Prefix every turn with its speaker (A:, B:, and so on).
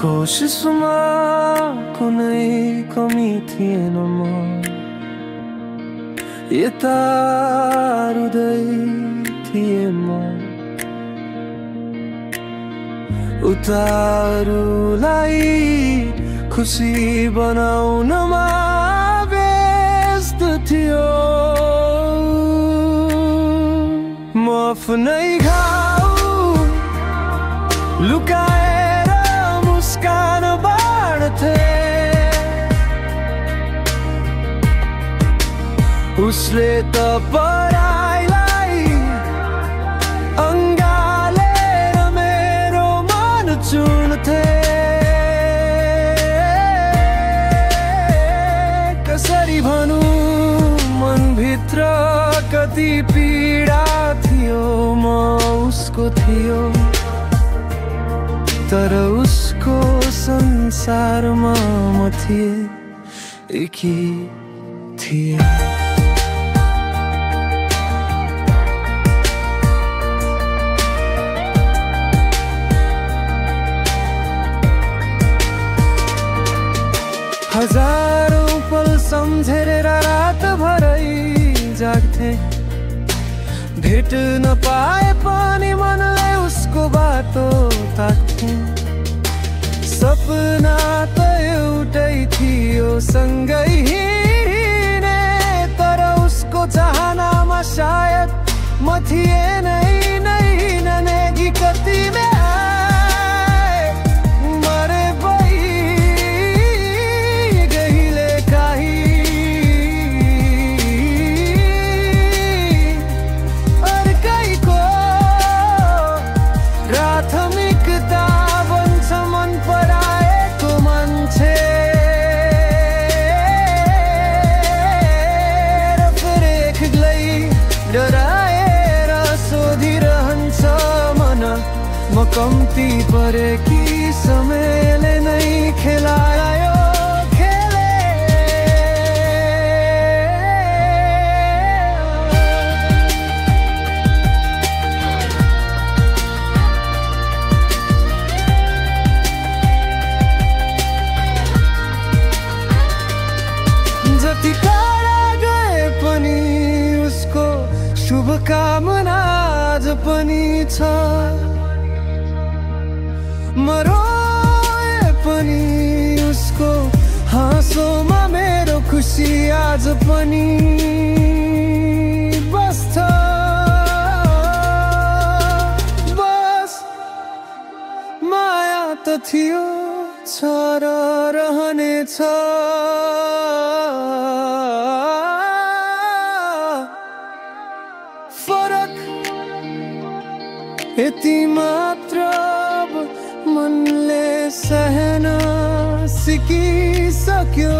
A: कोशिशमा कुनै कमी थिएन म यता रुँदै थिएँ म उतारुलाई खुसी बनाउनमा व्यस्त थियो म आफ्नै घाउ लुकाएर मुस्कान बाँड्थे उसले त पराइलाई अङ्गालेर मेरो मन चुन्थे कसरी भनौँ मनभित्र कति पीडा थियो म उसको थियो तर उसको संसारमा म थिएँ एकी थिएँ हजारौं पल सम्झेर रातभरै जाग्थे भेट नपाए पनि मनले उसको बाटो ताक्थे सपना त एउटै थियो सँगै हिँड्ने तर उसको चाहनामा सायद म थिएँ नै ननेगी कति कम्ती परेकी समयले नै खेलायो खेले जति टाढा गए पनि उसको शुभकामना आज पनि छ मरोए पनि उसको हाँसोमा मेरो खुसी आज पनि बस्छ बस माया त थियो छ र रहनेछ फरक यति मात्र मनले सहन सिकिसक्यो